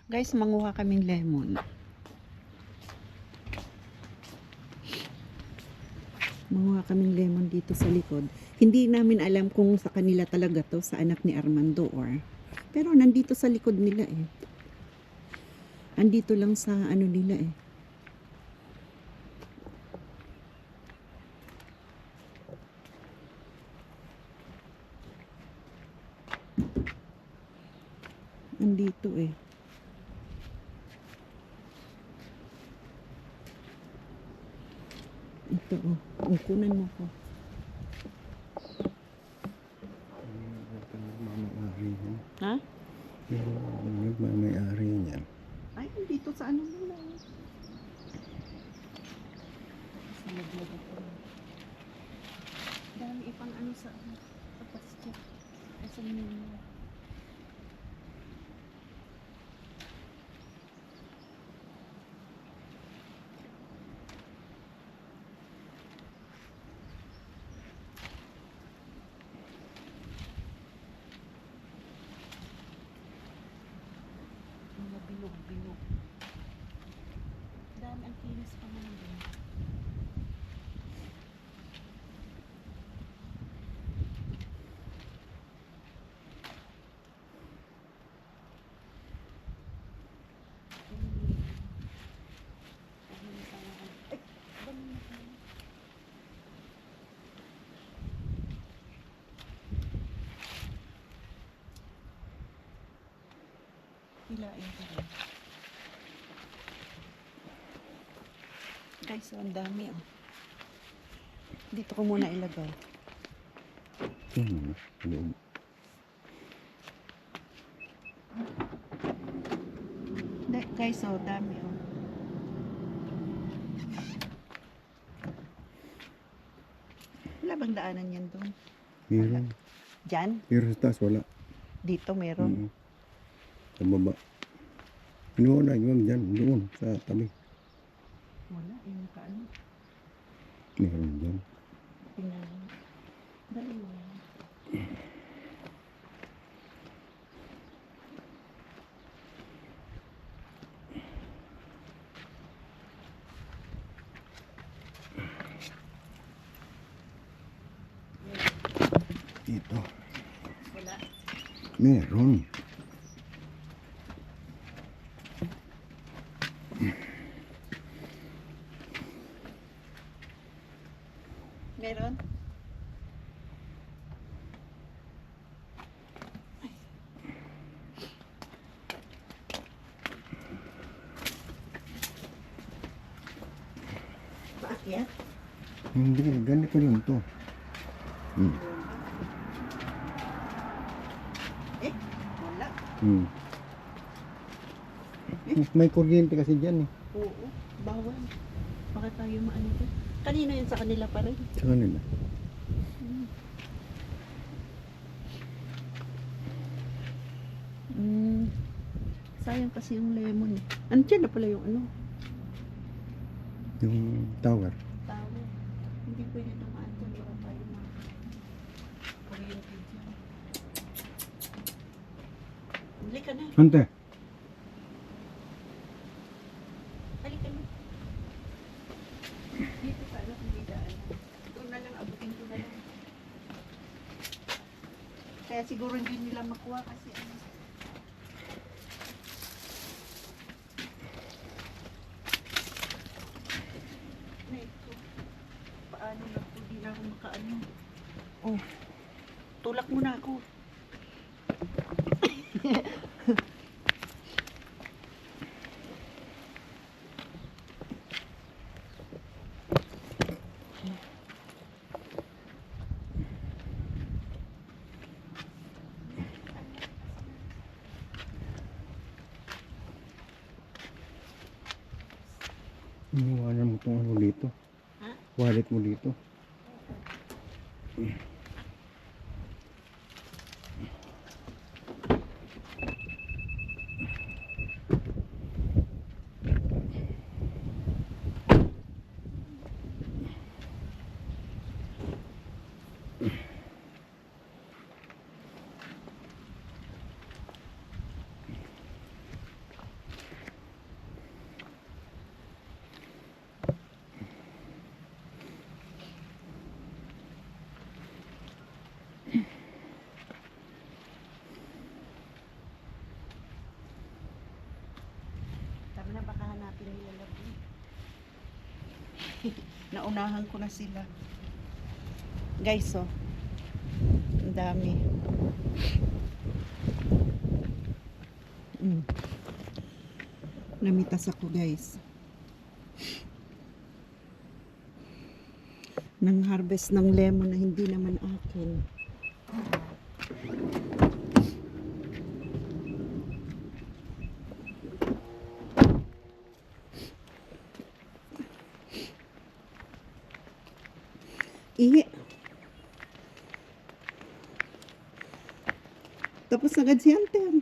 Guys, manguha kaming lemon. Manguha kaming lemon dito sa likod. Hindi namin alam kung sa kanila talaga to, sa anak ni Armando or... Pero nandito sa likod nila eh. Andito lang sa ano nila eh. Andito eh. Ito oh. Kunan mo ko. Ha? Nagmamayari niyan. Ay, dito sa ano nila. Sa laglag ako. Dami ipang ano sa pasture. Ay, sa nila. Mga bilog-bilog. Dami ang kinis pa naman din. Ay, dami na tayo. Hilain ko rin. Guys, so ang dami oh. Dito ko muna ilagay. Loob. Guys, so dami oh. Wala bang daanan yan doon? Meron. Diyan? Pero sa taas wala. Dito meron. Sa baba. Ano na yun dyan. Doon sa tabi. Wala, yung nakaano. Meron dyan. Tingnan mo. Dali mo yan. Dito. Wala. Meron. Meron? Paakyat? Hindi. Ganito lang to. Eh, wala. May kuryente kasi dyan eh. Oo, bawal. Bakit tayo maano to? Kanina yun sa kanila pa rin. Sa kanila. Sayang kasi yung lemon eh. Andiyan na pala yung ano. Yung tower. Tao. Hindi pwede tumaan dyan. Baka tayo na. Kuryente dyan. Huli ka na. Ante. Halika na. Dito ka na kung may daan. Doon na lang, abutin ko na lang. Kaya siguro hindi nila makuha kasi ano. Na ito. Paano na po, di na ako makaano. Oh, tulak mo na ako. Iniwanan mo itong ano dito. Ha? Wallet mo dito. natin nilalagay. Naunahan ko na sila. Guys, oh. Ang dami. Namitas ako, guys. Nang harvest ng lemon na hindi naman akin. Ihi. Tapos agad si Hunter.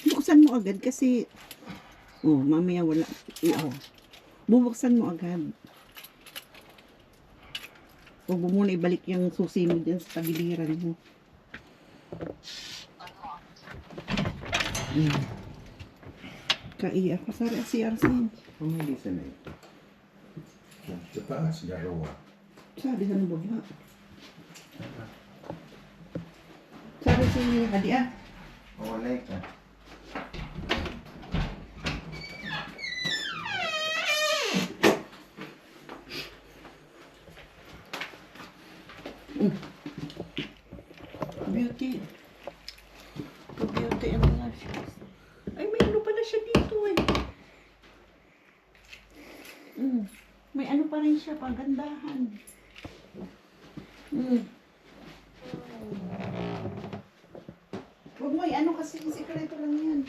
Buksan mo agad kasi mamaya wala. Bubuksan mo agad. Huwag mo muna ibalik yung susi mo dyan sa tagiliran mo. Kaiya ka sa CRC. Pumilisan na ito. Sa taas, dalawa. Sabi sa baba. Sabi sa inyo kadi Walay ka. Beauty. Beauty and lashes. Ay, may ano pala siya dito eh. May ano pa rin siya, pagandahan. Huwag mo ano kasi sikreto lang yan.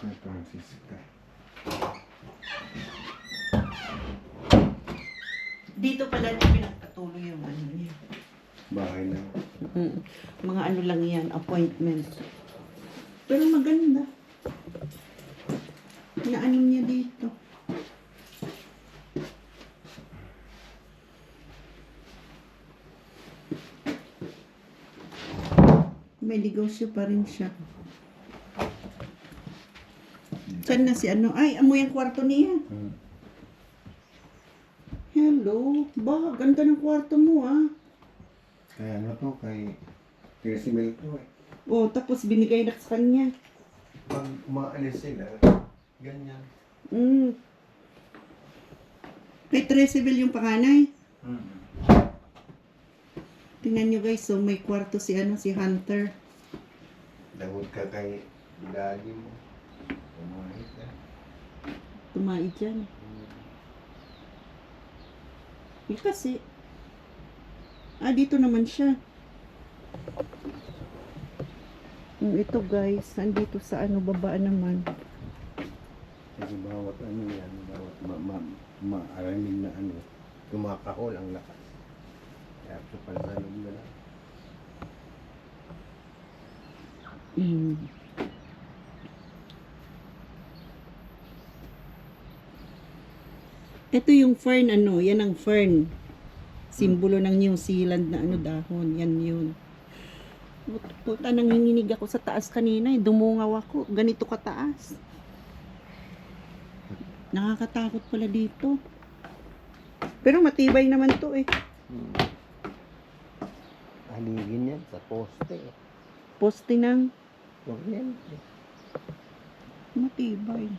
Ito nagsisika. Dito pala niya pinagpatuloy yung ano niya. Bahay na. Mga ano lang yan, appointment. Pero maganda. Naano niya dito. May negosyo pa rin siya. Saan na si ano? Ay, amoy ang kwarto niya. Hello. Ba, ganda ng kwarto mo Kaya ano to, kay Crisimel to eh. Oh, tapos binigay na sa kanya. Pag umaalis sila, ganyan. Kay Treseville yung panganay. Tingnan nyo guys, so may kwarto si si Hunter. Lagod ka kay daddy mo. Umahit ka. Tumaid dyan. Kasi, dito naman siya. Ito guys, nandito sa baba naman. Kasi bawat ano yan, bawat maaramin na ano, tumakahol ang lakas. Kaya ito pala sa loob na lang. Ito yung fern, yan ang fern. Simbolo ng New Zealand na dahon. Yan yun. Puta, nanginginig ako sa taas kanina. Dumungaw ako. Ganito kataas. Nakakatakot pala dito. Pero matibay naman to eh. Haligin yan sa poste. Poste ng Kuryente. matibay.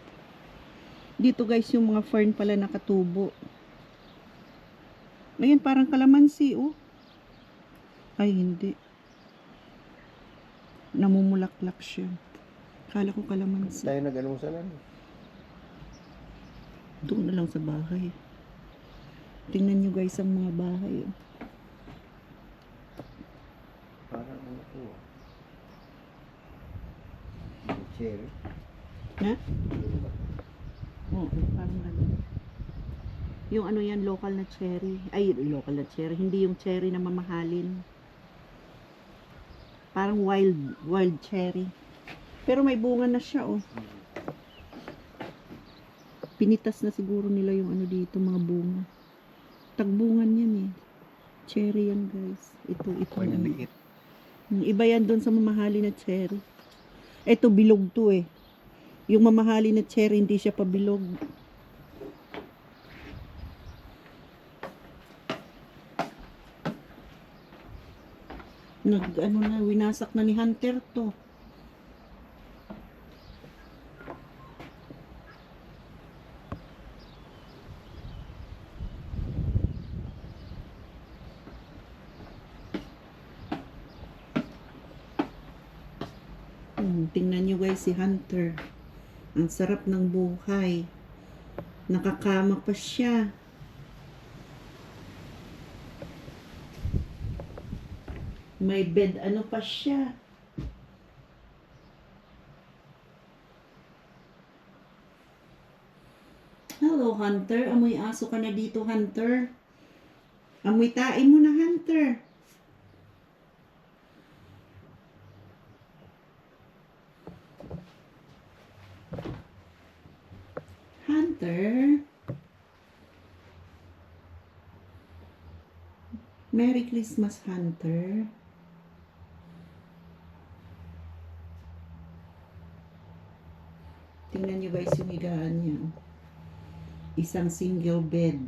Dito guys, yung mga fern pala nakatubo. Ayan, parang kalamansi, oh. Ay, hindi. Namumulaklak siya. Kala ko kalamansi. Tayo nag-almusalan. Doon na lang sa bahay. Tingnan nyo guys ang mga bahay, oh. Parang ano to. Cherry. Ha? Oo, parang ganun. Yung ano yan, local na cherry. Ay, local na cherry. Hindi yung cherry na mamahalin. Parang wild cherry. Pero may bunga na siya, oh. Pinitas na siguro nila yung ano dito, mga bunga. Tagbungan yan eh. Cherry yan guys. Ito. Maliliit. Yung iba yan doon sa mamahalin na cherry. Ito, bilog to eh. Yung mamahalin na cherry, hindi siya pabilog. Winasak na ni Hunter to. Tingnan nyo guys si Hunter. Ang sarap ng buhay. Nakakama pa siya. May bed ano pa siya. Hello Hunter, amoy aso ka na dito Hunter. Amoy tae mo na Hunter. Hunter. Merry Christmas Hunter. Tingnan nyo guys yung higaan niya. Isang single bed.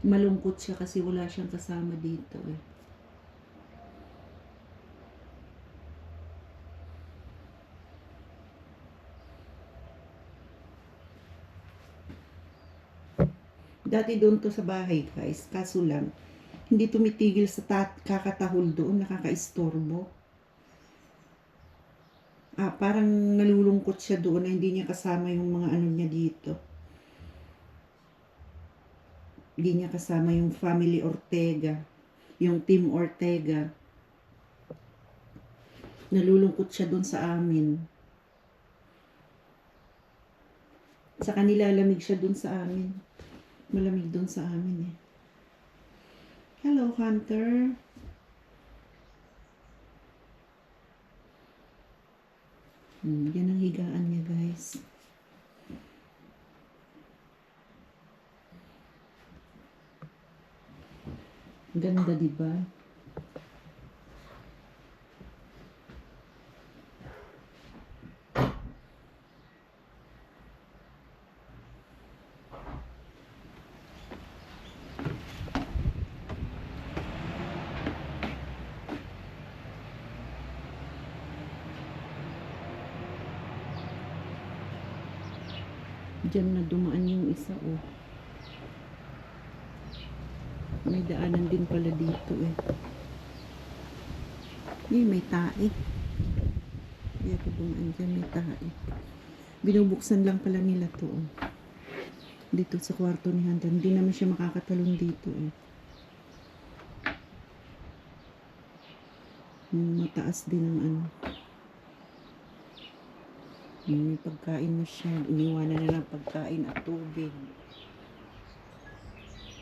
Malungkot siya kasi wala siyang kasama dito eh. Dati doon to sa bahay guys, kaso lang, hindi tumitigil sa kakatahol doon, nakakaistorbo. Parang nalulungkot siya doon na hindi niya kasama yung mga ano niya dito. Hindi niya kasama yung family Ortega, yung team Ortega. Nalulungkot siya doon sa amin. Sa kanila, lamig siya doon sa amin. Malamig doon sa amin eh. Hello, Hunter. Yan ang higaan niya, guys. Ganda, diba? Diyan na dumaan yung isa, oh. May daanan din pala dito, eh. May tae. Kaya ko dumaan dyan, may tae. Binubuksan lang pala nila to, oh. Dito sa kwarto ni Hunter. Hindi naman siya makakatalon dito, eh. Mataas din ang ano. May pagkain na siya. Iniwanan na lang pagkain at tubig.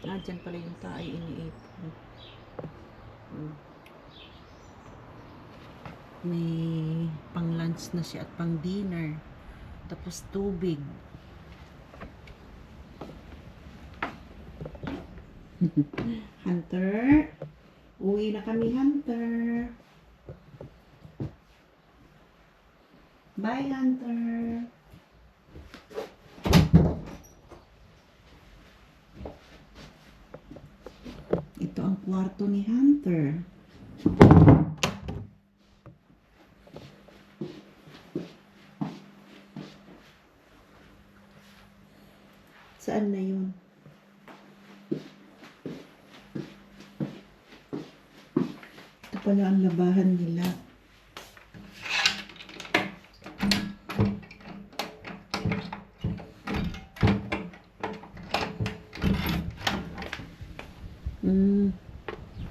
Dyan pala yung tae iniipon. May pang lunch na siya at pang dinner. Tapos tubig. Hunter. Uwi na kami, Hunter. Bye, Hunter. Ito ang kwarto ni Hunter. Saan na yun? Ito pala ang labahan nila.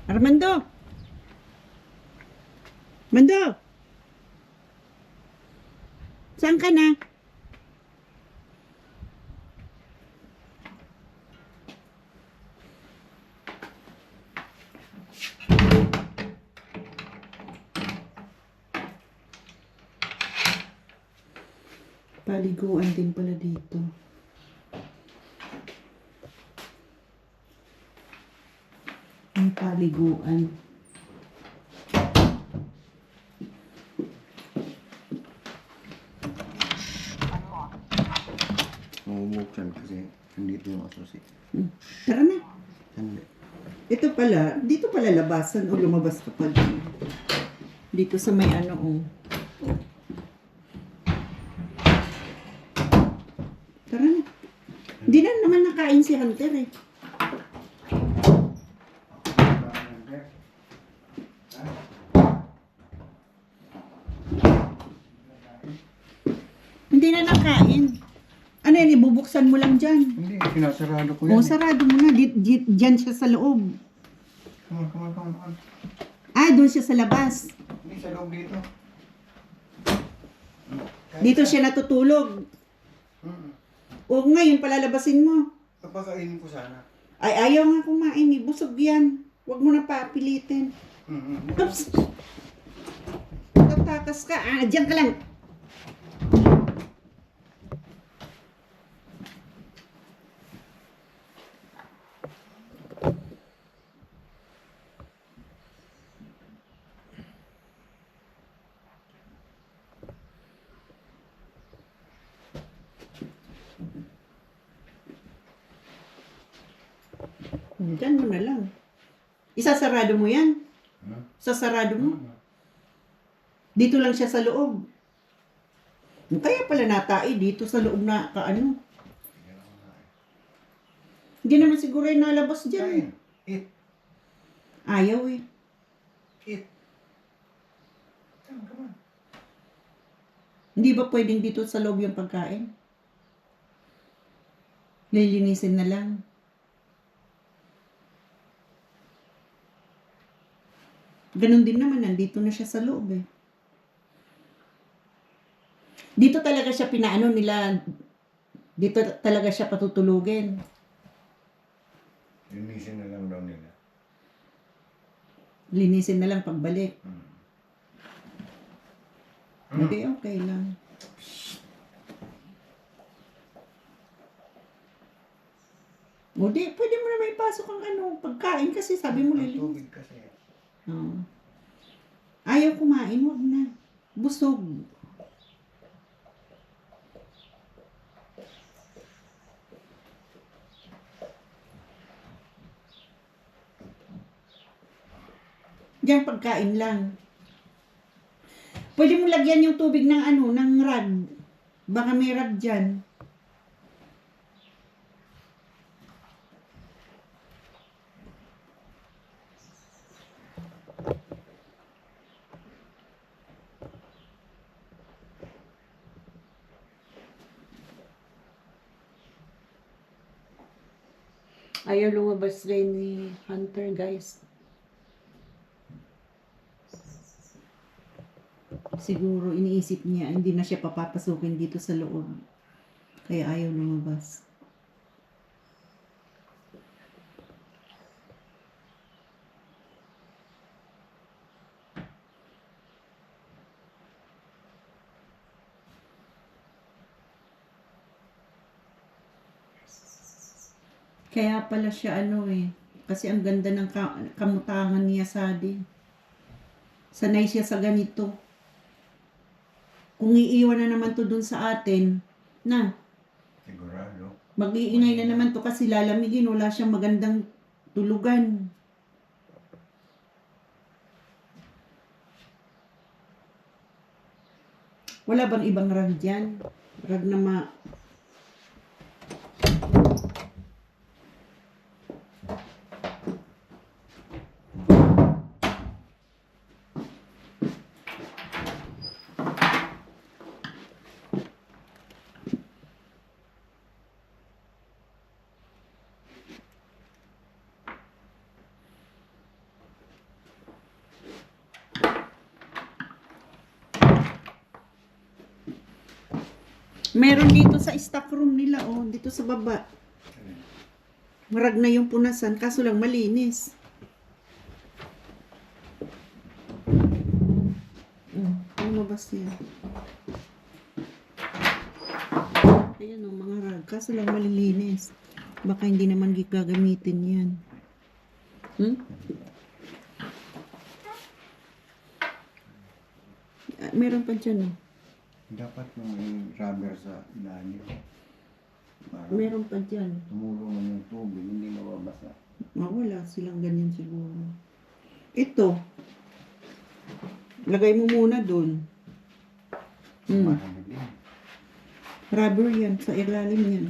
Armando! Armando! Saan ka na? Paliguan din pala dito. Ang paliguan. Mabubuksan kasi nandito yung asusi. Tara na. Hindi. Ito pala, dito pala labasan o lumabas ka pa dito. Dito sa may ano oh. Tara na. Hindi na naman nakain si Hunter eh. Hindi na nakain. Ano yan, ibubuksan mo lang dyan. Hindi, sinasarado ko O, yan. sarado mo na. Diyan siya sa loob. Come on. Ah, doon siya sa labas. Hindi, sa loob dito. Dito siya natutulog. O, ngayon palalabasin mo. Papakainin ko sana. Ay, ayaw nga kumain eh. Busog yan. Huwag mo na papilitin. Oops. Tatakas ka. Ah, diyan ka lang. Diyan mo na lang. Isasarado mo yan. Sasarado mo. Dito lang siya sa loob. Kaya pala natai dito sa loob na kaano. Hindi naman siguro yung nalabas dyan. Eat. Ayaw eh. Eat. Come on. Hindi ba pwedeng dito sa loob yung pagkain? Lilinisin na lang. Ganun din naman, nandito na siya sa loob eh. Dito talaga siya pinaano nila, dito talaga siya patutulugin. Linisin na lang daw nila. Linisin na lang pagbalik. Hindi, okay lang. O di, pwede mo na may pasok ang ano, pagkain kasi sabi mo Ang lilinis. tubig kasi. Oo. Ayaw kumain, wag na. Busog. Diyan pagkain lang. Pwede mo lagyan yung tubig ng ano, ng rag. Baka may rag dyan. Ayaw lumabas rin ni Hunter, guys. Siguro iniisip niya, hindi na siya papapasukin dito sa loob. Kaya ayaw lumabas. Kaya pala siya ano eh, Kasi ang ganda ng kamutangan niya, Sadi. Sanay siya sa ganito. Kung iiwan na naman to dun sa atin, na, Sigurado. mag-iingay na naman to kasi lalamigin, wala siyang magandang tulugan. Wala bang ibang rag dyan? Rag na meron dito sa stock room nila, oh, dito sa baba. Marag na yung punasan, kaso lang malinis. Lumabas yan. Ayan o, mga rag. Kaso lang malilinis. Baka hindi naman gagamitin yan. Meron pa dyan, oh. Dapat may rubber sa ilalim. Para Meron pa dyan. tumulong man yung tubig, hindi mababasa. Wala silang ganyan siguro. Ito. Lagay mo muna dun. Marami din. Rubber yan. Sa ilalim yan.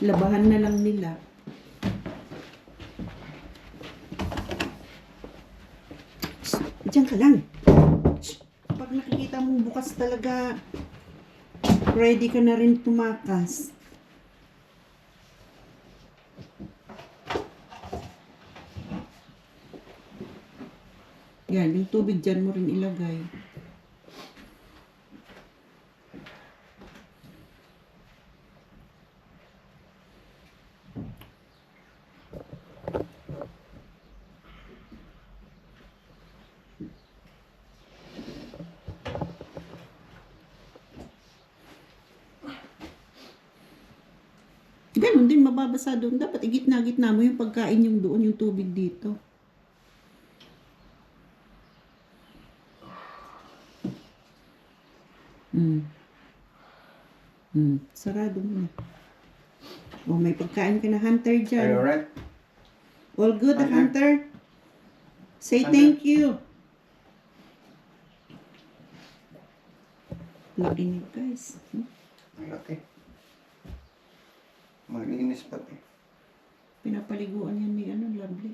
Labahan na lang nila. Diyan ka lang. Pag nakikita mong bukas talaga, ready ka na rin tumakas. Yan, yung tubig dyan mo rin ilagay. Ganon din, mababasa doon. Dapat igitna-gitna mo yung pagkain yung doon, yung tubig dito. Sarado mo na. Oh, may pagkain ka na, Hunter, Are you dyan. alright? All good, Hunter? Hunter? Say Hunter? thank you. Laki niyo, guys. Ang laki. Malinis pati. Pinapaliguan yan ni Lovely.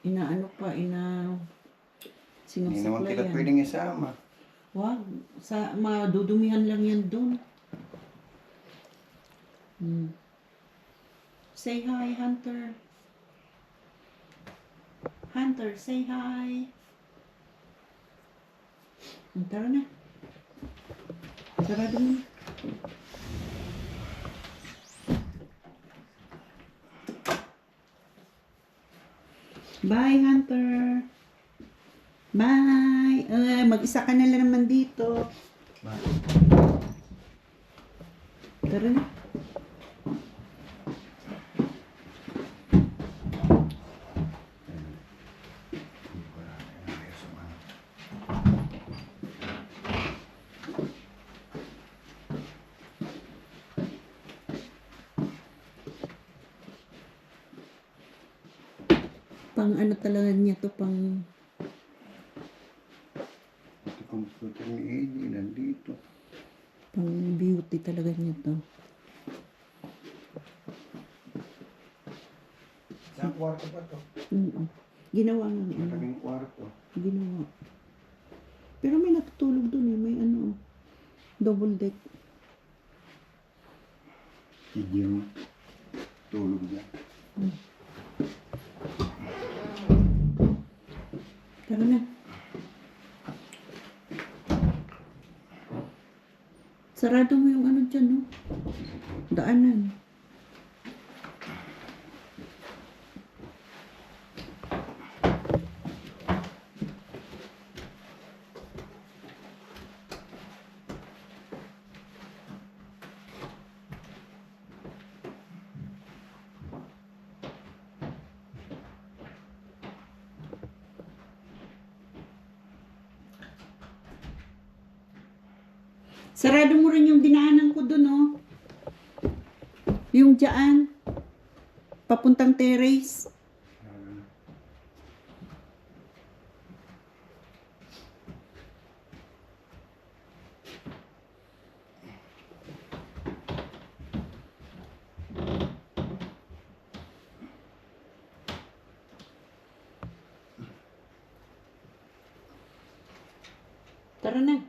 Inaano pa, Hindi naman sinusupply kita yan. pwedeng isama. Wag, madudumihan lang yan doon. Say hi, Hunter. Hunter, say hi. Tara na. Sarado mo na. Bye, Hunter. Bye. Mag-isa ka na lang naman dito. Tara na. Pang ano talaga niya to, pang Ito computer ni Eddie nandito. beauty talaga niya to. Sa kwarto pa to. Ginawa nga ano. Malaking kwarto. Ginawa. Pero may natutulog dun eh. May ano, double deck. Hindi yung tulog niya. Tara na. Sarado mo yung ano dyan, no? Daanan. Sarado mo rin yung dinaanan ko dun, oh. Yung dyan. Papuntang terrace. Tara na.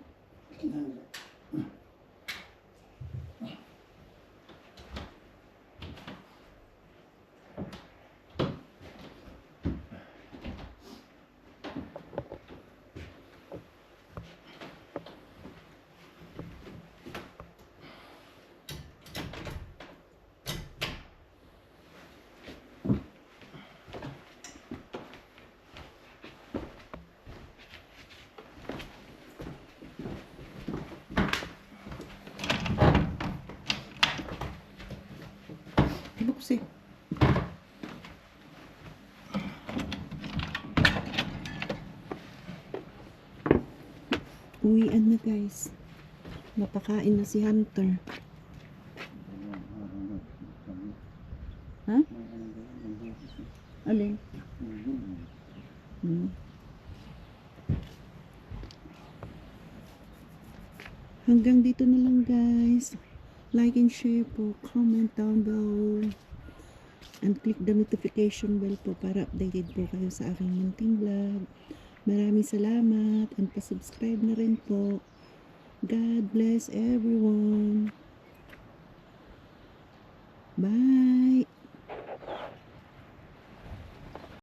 Buksi. Uwian na guys. Napakain na si Hunter. Ha? Alin? Hmm. Hanggang dito na lang guys. Like and share po. Comment down below. And click the notification bell po para updated po kayo sa aking munting vlog. Maraming salamat. And pa-subscribe na rin po. God bless everyone. Bye!